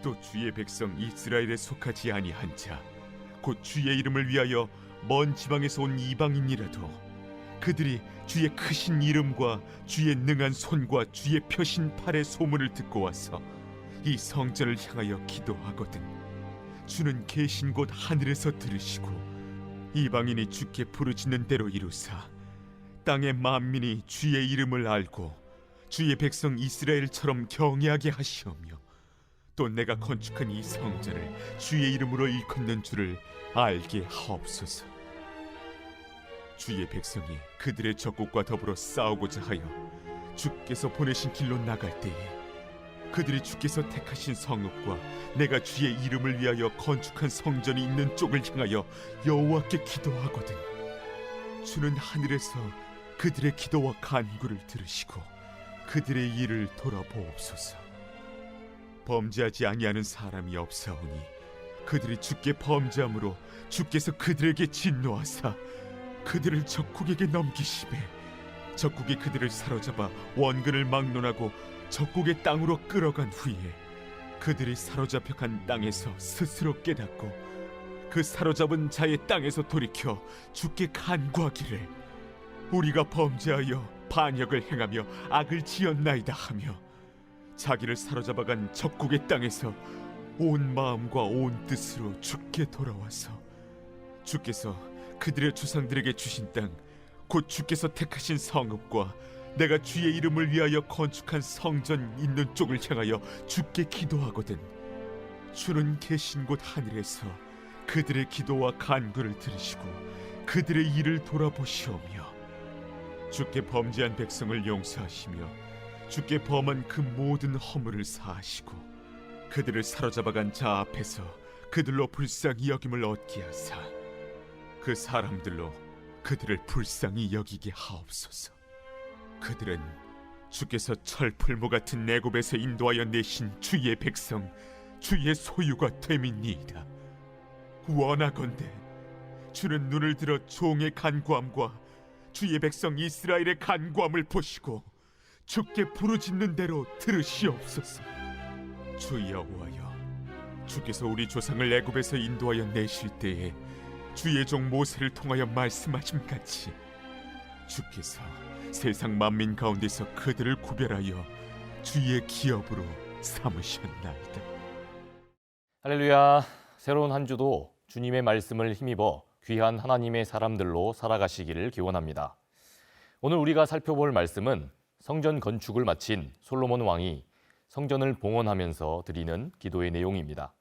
또 주의 백성 이스라엘에 속하지 아니한 자 곧 주의 이름을 위하여 먼 지방에서 온 이방인이라도 그들이 주의 크신 이름과 주의 능한 손과 주의 펴신 팔의 소문을 듣고 와서 이 성전을 향하여 기도하거든 주는 계신 곳 하늘에서 들으시고 이방인이 주께 부르짖는 대로 이루사 땅의 만민이 주의 이름을 알고 주의 백성 이스라엘처럼 경외하게 하시오며 또 내가 건축한 이 성전을 주의 이름으로 일컫는 줄을 알게 하옵소서. 주의 백성이 그들의 적국과 더불어 싸우고자 하여 주께서 보내신 길로 나갈 때에 그들이 주께서 택하신 성읍과 내가 주의 이름을 위하여 건축한 성전이 있는 쪽을 향하여 여호와께 기도하거든 주는 하늘에서 그들의 기도와 간구를 들으시고 그들의 일을 돌아보옵소서. 범죄하지 아니하는 사람이 없사오니 그들이 주께 범죄함으로 주께서 그들에게 진노하사 그들을 적국에게 넘기시매 적국이 그들을 사로잡아 원근을 막론하고 적국의 땅으로 끌어간 후에 그들이 사로잡혀 간 땅에서 스스로 깨닫고 그 사로잡은 자의 땅에서 돌이켜 주께 간구하기를 우리가 범죄하여 반역을 행하며 악을 지었나이다 하며 자기를 사로잡아간 적국의 땅에서 온 마음과 온 뜻으로 주께 돌아와서 주께서 그들의 조상들에게 주신 땅 곧 주께서 택하신 성읍과 내가 주의 이름을 위하여 건축한 성전 있는 쪽을 향하여 주께 기도하거든 주는 계신 곳 하늘에서 그들의 기도와 간구를 들으시고 그들의 일을 돌아보시오며 주께 범죄한 백성을 용서하시며 주께 범한 그 모든 허물을 사하시고 그들을 사로잡아간 자 앞에서 그들로 불쌍히 여김을 얻게 하사 그 사람들로 그들을 불쌍히 여기게 하옵소서. 그들은 주께서 철풀무 같은 내굽에서 인도하여 내신 주의 백성 주의 소유가 됨이니이다. 원하건대 주는 눈을 들어 종의 간구함과 주의 백성 이스라엘의 간구함을 보시고 주께 부르짖는 대로 들으시옵소서. 주 여호와여 주께서 우리 조상을 애굽에서 인도하여 내실 때에 주의 종 모세를 통하여 말씀하심같이 주께서 세상 만민 가운데서 그들을 구별하여 주의 기업으로 삼으셨나이다. 할렐루야. 새로운 한 주도 주님의 말씀을 힘입어 귀한 하나님의 사람들로 살아가시기를 기원합니다. 오늘 우리가 살펴볼 말씀은 성전 건축을 마친 솔로몬 왕이 성전을 봉헌하면서 드리는 기도의 내용입니다.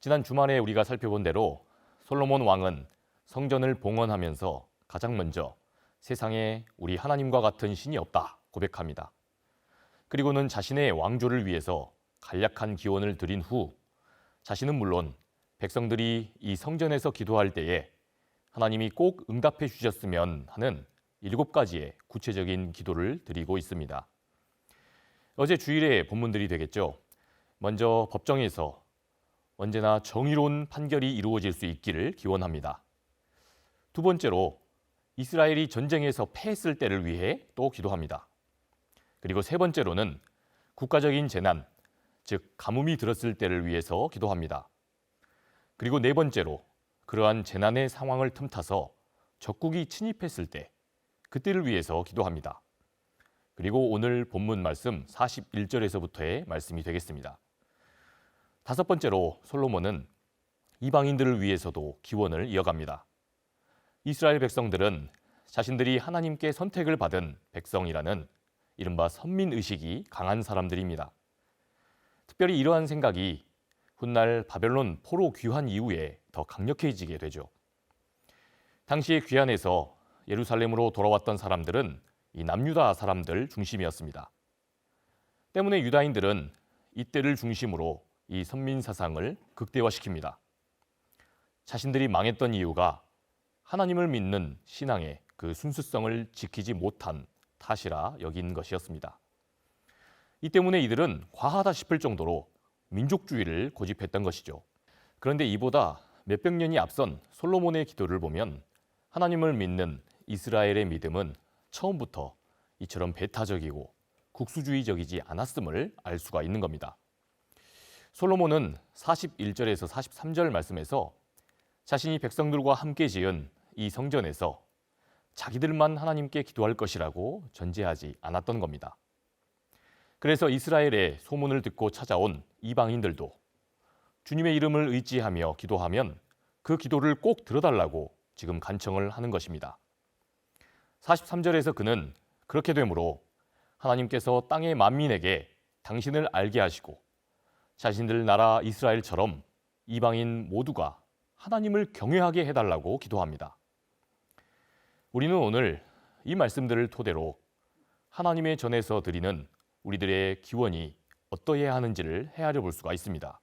지난 주말에 우리가 살펴본 대로 솔로몬 왕은 성전을 봉헌하면서 가장 먼저 세상에 우리 하나님과 같은 신이 없다 고백합니다. 그리고는 자신의 왕조를 위해서 간략한 기원을 드린 후 자신은 물론 백성들이 이 성전에서 기도할 때에 하나님이 꼭 응답해 주셨으면 하는 7가지의 구체적인 기도를 드리고 있습니다. 어제 주일의 본문들이 되겠죠. 먼저 법정에서 언제나 정의로운 판결이 이루어질 수 있기를 기원합니다. 두 번째로 이스라엘이 전쟁에서 패했을 때를 위해 또 기도합니다. 그리고 세 번째로는 국가적인 재난, 즉 가뭄이 들었을 때를 위해서 기도합니다. 그리고 네 번째로 그러한 재난의 상황을 틈타서 적국이 침입했을 때 그때를 위해서 기도합니다. 그리고 오늘 본문 말씀 41절에서부터의 말씀이 되겠습니다. 다섯 번째로 솔로몬은 이방인들을 위해서도 기원을 이어갑니다. 이스라엘 백성들은 자신들이 하나님께 선택을 받은 백성이라는 이른바 선민의식이 강한 사람들입니다. 특별히 이러한 생각이 훗날 바벨론 포로 귀환 이후에 더 강력해지게 되죠. 당시의 귀환에서 예루살렘으로 돌아왔던 사람들은 이 남유다 사람들 중심이었습니다. 때문에 유다인들은 이때를 중심으로 이 선민 사상을 극대화시킵니다. 자신들이 망했던 이유가 하나님을 믿는 신앙의 그 순수성을 지키지 못한 탓이라 여긴 것이었습니다. 이 때문에 이들은 과하다 싶을 정도로 민족주의를 고집했던 것이죠. 그런데 이보다 몇백 년이 앞선 솔로몬의 기도를 보면 하나님을 믿는 이스라엘의 믿음은 처음부터 이처럼 배타적이고 국수주의적이지 않았음을 알 수가 있는 겁니다. 솔로몬은 41절에서 43절 말씀에서 자신이 백성들과 함께 지은 이 성전에서 자기들만 하나님께 기도할 것이라고 전제하지 않았던 겁니다. 그래서 이스라엘의 소문을 듣고 찾아온 이방인들도 주님의 이름을 의지하며 기도하면 그 기도를 꼭 들어달라고 지금 간청을 하는 것입니다. 43절에서 그는 그렇게 되므로 하나님께서 땅의 만민에게 당신을 알게 하시고 자신들 나라 이스라엘처럼 이방인 모두가 하나님을 경외하게 해달라고 기도합니다. 우리는 오늘 이 말씀들을 토대로 하나님의 전에서 드리는 우리들의 기원이 어떠해야 하는지를 헤아려 볼 수가 있습니다.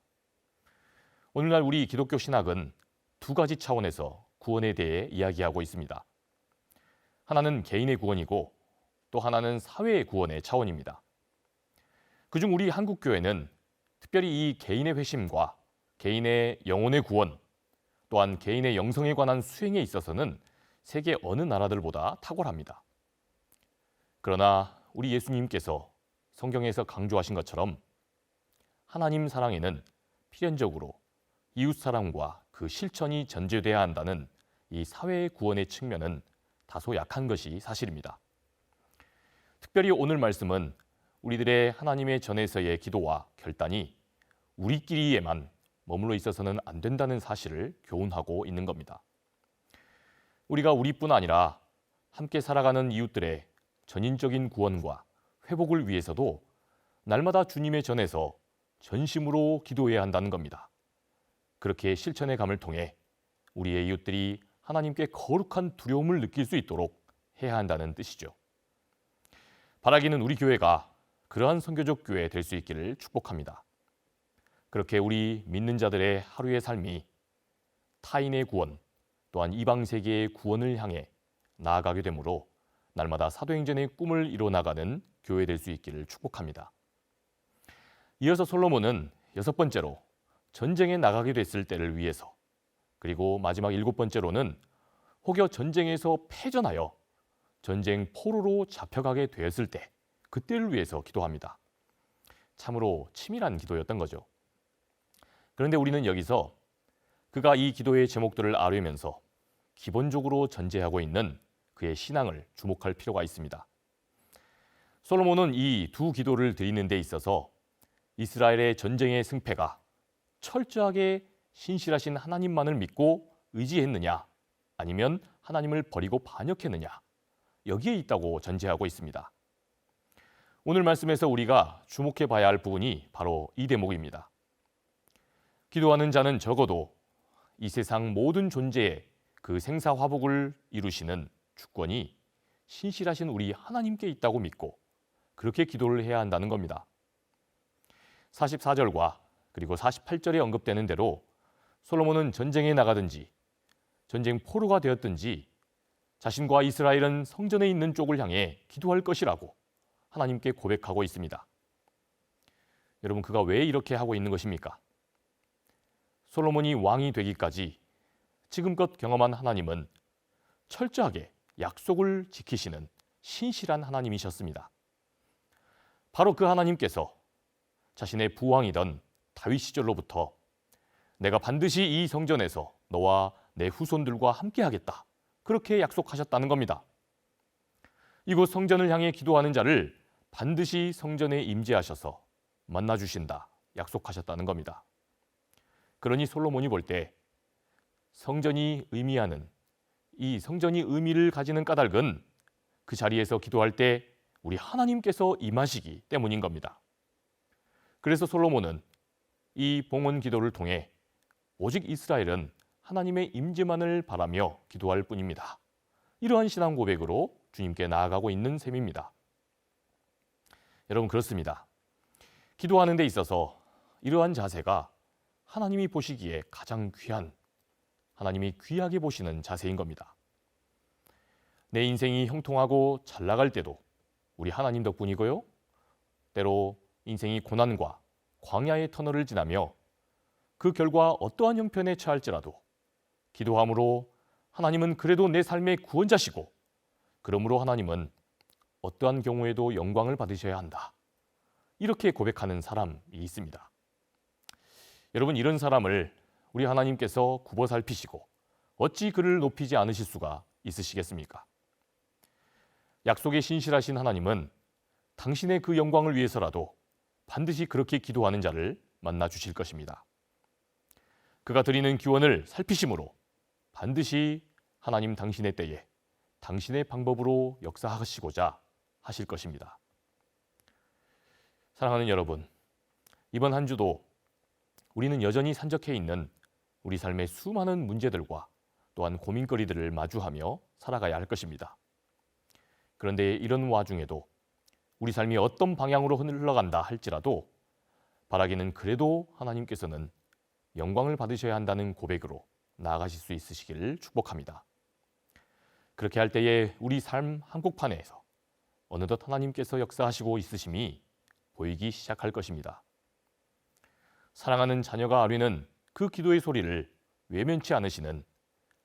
오늘날 우리 기독교 신학은 두 가지 차원에서 구원에 대해 이야기하고 있습니다. 하나는 개인의 구원이고 또 하나는 사회의 구원의 차원입니다. 그중 우리 한국교회는 특별히 이 개인의 회심과 개인의 영혼의 구원, 또한 개인의 영성에 관한 수행에 있어서는 세계 어느 나라들보다 탁월합니다. 그러나 우리 예수님께서 성경에서 강조하신 것처럼 하나님 사랑에는 필연적으로 이웃 사랑과 그 실천이 전제돼야 한다는 이 사회의 구원의 측면은 다소 약한 것이 사실입니다. 특별히 오늘 말씀은 우리들의 하나님의 전에서의 기도와 결단이 우리끼리에만 머물러 있어서는 안 된다는 사실을 교훈하고 있는 겁니다. 우리가 우리뿐 아니라 함께 살아가는 이웃들의 전인적인 구원과 회복을 위해서도 날마다 주님의 전에서 전심으로 기도해야 한다는 겁니다. 그렇게 실천의 감을 통해 우리의 이웃들이 하나님께 거룩한 두려움을 느낄 수 있도록 해야 한다는 뜻이죠. 바라기는 우리 교회가 그러한 선교적 교회 될 수 있기를 축복합니다. 그렇게 우리 믿는 자들의 하루의 삶이 타인의 구원, 또한 이방 세계의 구원을 향해 나아가게 되므로 날마다 사도행전의 꿈을 이뤄나가는 교회 될 수 있기를 축복합니다. 이어서 솔로몬은 6번째로 전쟁에 나가게 됐을 때를 위해서, 그리고 마지막 7번째로는 혹여 전쟁에서 패전하여 전쟁 포로로 잡혀가게 되었을 때, 그때를 위해서 기도합니다. 참으로 치밀한 기도였던 거죠. 그런데 우리는 여기서 그가 이 기도의 제목들을 아뢰면서 기본적으로 전제하고 있는 그의 신앙을 주목할 필요가 있습니다. 솔로몬은 이 두 기도를 드리는 데 있어서 이스라엘의 전쟁의 승패가 철저하게 신실하신 하나님만을 믿고 의지했느냐, 아니면 하나님을 버리고 반역했느냐, 여기에 있다고 전제하고 있습니다. 오늘 말씀에서 우리가 주목해 봐야 할 부분이 바로 이 대목입니다. 기도하는 자는 적어도 이 세상 모든 존재의 그 생사화복을 이루시는 주권이 신실하신 우리 하나님께 있다고 믿고 그렇게 기도를 해야 한다는 겁니다. 44절과 그리고 48절에 언급되는 대로 솔로몬은 전쟁에 나가든지 전쟁 포로가 되었든지 자신과 이스라엘은 성전에 있는 쪽을 향해 기도할 것이라고 하나님께 고백하고 있습니다. 여러분, 그가 왜 이렇게 하고 있는 것입니까? 솔로몬이 왕이 되기까지 지금껏 경험한 하나님은 철저하게 약속을 지키시는 신실한 하나님이셨습니다. 바로 그 하나님께서 자신의 부왕이던 다윗 시절로부터 내가 반드시 이 성전에서 너와 내 후손들과 함께하겠다, 그렇게 약속하셨다는 겁니다. 이곳 성전을 향해 기도하는 자를 반드시 성전에 임재하셔서 만나주신다, 약속하셨다는 겁니다. 그러니 솔로몬이 볼 때 성전이 의미하는, 이 성전이 의미를 가지는 까닭은 그 자리에서 기도할 때 우리 하나님께서 임하시기 때문인 겁니다. 그래서 솔로몬은 이 봉헌 기도를 통해 오직 이스라엘은 하나님의 임재만을 바라며 기도할 뿐입니다, 이러한 신앙 고백으로 주님께 나아가고 있는 셈입니다. 여러분, 그렇습니다. 기도하는 데 있어서 이러한 자세가 하나님이 보시기에 가장 귀한, 하나님이 귀하게 보시는 자세인 겁니다. 내 인생이 형통하고 잘 나갈 때도 우리 하나님 덕분이고요, 때로 인생이 고난과 광야의 터널을 지나며 그 결과 어떠한 형편에 처할지라도 기도함으로 하나님은 그래도 내 삶의 구원자시고, 그러므로 하나님은 어떠한 경우에도 영광을 받으셔야 한다, 이렇게 고백하는 사람이 있습니다. 여러분, 이런 사람을 우리 하나님께서 굽어 살피시고 어찌 그를 높이지 않으실 수가 있으시겠습니까? 약속에 신실하신 하나님은 당신의 그 영광을 위해서라도 반드시 그렇게 기도하는 자를 만나 주실 것입니다. 그가 드리는 기원을 살피심으로 반드시 하나님 당신의 때에 당신의 방법으로 역사하시고자 하실 것입니다. 사랑하는 여러분, 이번 한 주도 우리는 여전히 산적해 있는 우리 삶의 수많은 문제들과 또한 고민거리들을 마주하며 살아가야 할 것입니다. 그런데 이런 와중에도 우리 삶이 어떤 방향으로 흘러간다 할지라도 바라기는 그래도 하나님께서는 영광을 받으셔야 한다는 고백으로 나아가실 수 있으시기를 축복합니다. 그렇게 할 때에 우리 삶 한복판에서 어느덧 하나님께서 역사하시고 있으심이 보이기 시작할 것입니다. 사랑하는 자녀가 아뢰는 그 기도의 소리를 외면치 않으시는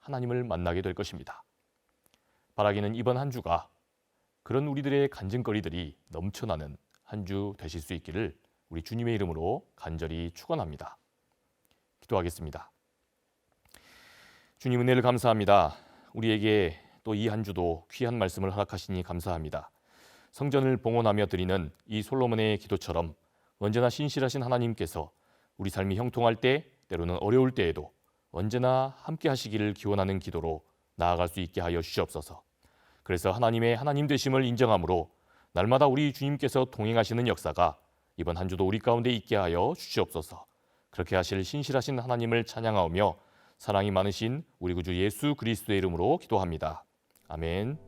하나님을 만나게 될 것입니다. 바라기는 이번 한 주가 그런 우리들의 간증거리들이 넘쳐나는 한 주 되실 수 있기를 우리 주님의 이름으로 간절히 축원합니다. 기도하겠습니다. 주님, 은혜를 감사합니다. 우리에게 또 이 한 주도 귀한 말씀을 허락하시니 감사합니다. 성전을 봉헌하며 드리는 이 솔로몬의 기도처럼 언제나 신실하신 하나님께서 우리 삶이 형통할 때, 때로는 어려울 때에도 언제나 함께 하시기를 기원하는 기도로 나아갈 수 있게 하여 주시옵소서. 그래서 하나님의 하나님 되심을 인정함으로 날마다 우리 주님께서 동행하시는 역사가 이번 한 주도 우리 가운데 있게 하여 주시옵소서. 그렇게 하실 신실하신 하나님을 찬양하오며 사랑이 많으신 우리 구주 예수 그리스도의 이름으로 기도합니다. 아멘.